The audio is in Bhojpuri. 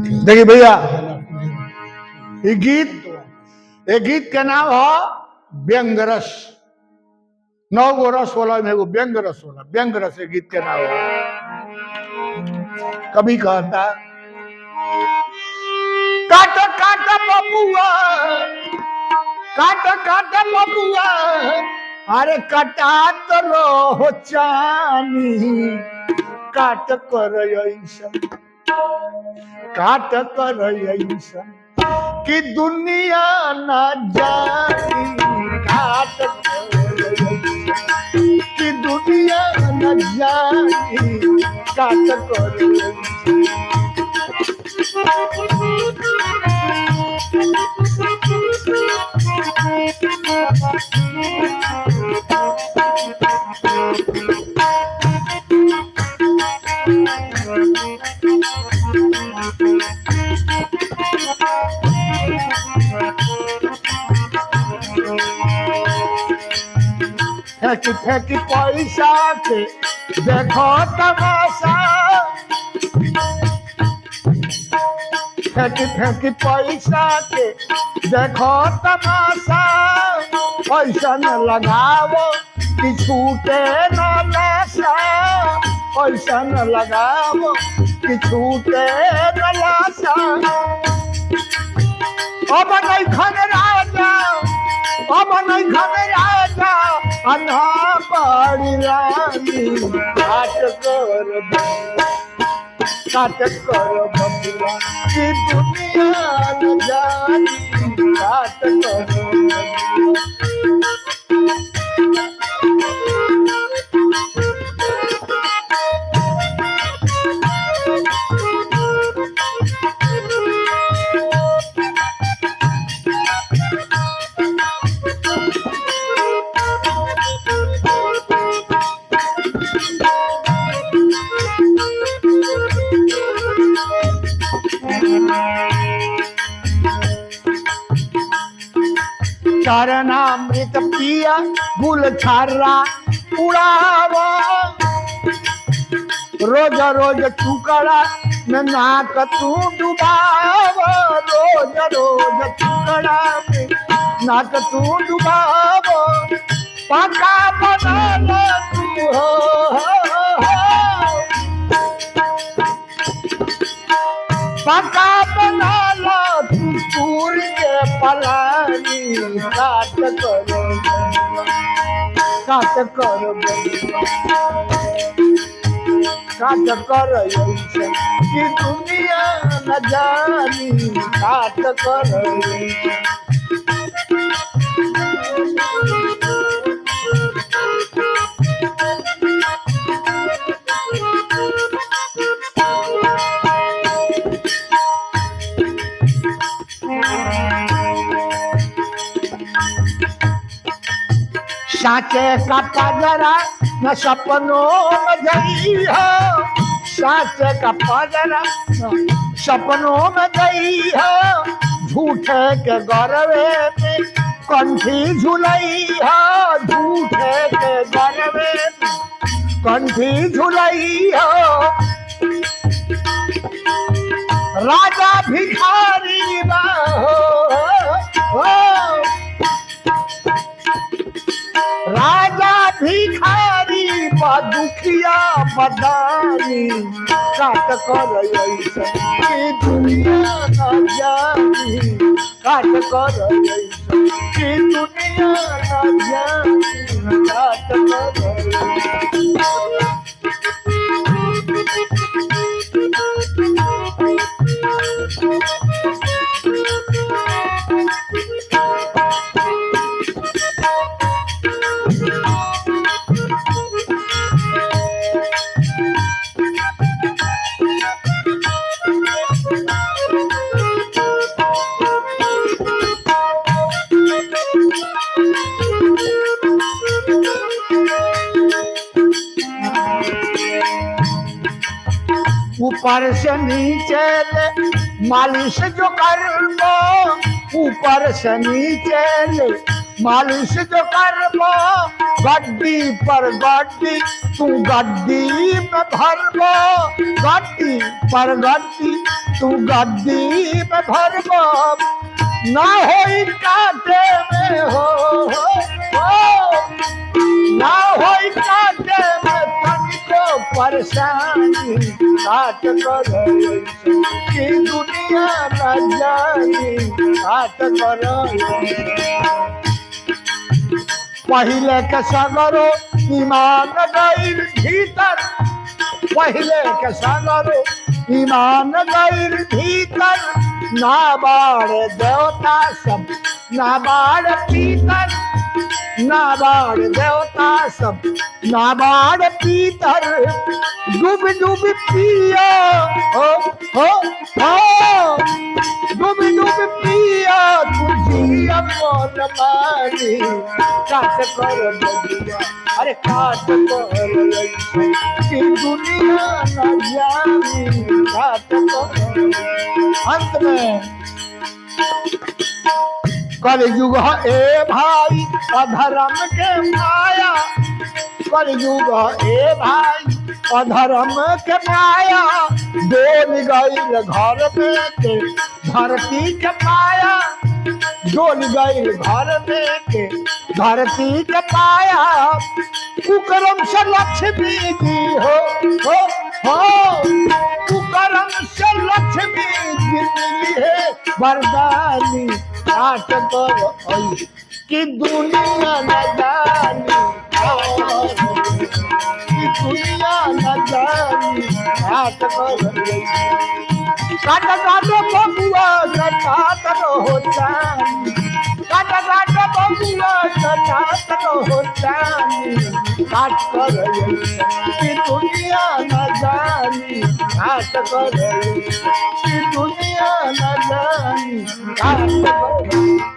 देखिए भैया, ये गीत के नाम है व्यंग रस। 9 गो रस वाला में एगो व्यंग रस वाला, व्यंग रस ये गीत के नाम है। कभी कहता काट काट बबुआ, काट काट बबुआ, अरे कटात रहो चानी, काट कर ऐसा, काट कर ऐसा कि दुनिया न जानी, काट कर कि दुनिया न जानी, काट कर फेंकी फेंकी पैसा के देखो तमाशा, फेंकी फेंकी पैसा के देखो तमाशा, पैसा न लगाओ कि छूटे न लाशा, पैसा न लगाओ कि छूटे न लाशा। अब नहीं खन राजा, अब नहीं खन राजा, अन्हा पड़ी रानी, काट कर बबुआ कि दुनिया न जानी, काट कर चरणामृत पिया गुल छर्रा उड़ावा, रोज रोज टुकड़ा में नाक तू डुबावा, रोज रोज टुकड़ा में नाक तू डुबावा, पका बना तू हो, पका बना तू पूरी के पलानी, काट करो काट करो काट कर ऐसा कि दुनिया न जानी, काट कर साचे का पजरा न सपनों में गई हो, साचे का पजरा न सपनों में गई हो, झूठे के गरवे में कंठी झुलई हो, झूठे के गरवे में कंठी झुलई हो। राजा भिखारी बा हो, राजा भिखारी बा दुखिया बदानी, काट कर ऐसा कि दुनिया न जानी, काट कर ऐसा कि दुनिया न जानी, काट कर ऊपर से नीचे ले मालिश जो कर लो, ऊपर से नीचे ले मालिश जो करबो गड्डी पर गड्डी तू गड्डी में भरबो गड्डी पर गड्डी तू गड्डी में भरबो ना होई काटे में हो ना होई काटे में तनिको परेशानी काट कर कि दुनिया न जानी काट कर पहले के सगरो ईमान गैर भीतर पहले के सगरो ईमान गैर भीतर ना बाड़ देवता सब ना बाड़ पीतर ना बाड़ देवता सब ना बाड़ पीतर डूब डूब पिया हो डूब डूब पिया तुझी अमोल मानी काट कर बगिया अरे काट कर कि दुनिया न जानी काट कर अंत में कलयुग ए भाई अधर्म के माया कलयुग ए भाई अधर्म के माया डोल गई घर में के धरती के पाया डोल गई घर में के धरती के पाया कुकरम से लक्ष्मी जी हो कुकरम से लक्ष्मी जी मिली है वरदानी काट कर कि दुनिया न जानी कि दुनिया न जानी काट कर काट काट बबुआ काट हो जानी काट काट बबुआ काट हो जानी काट कर कि दुनिया न जानी काट कर कि दुनिया न जानी काट कर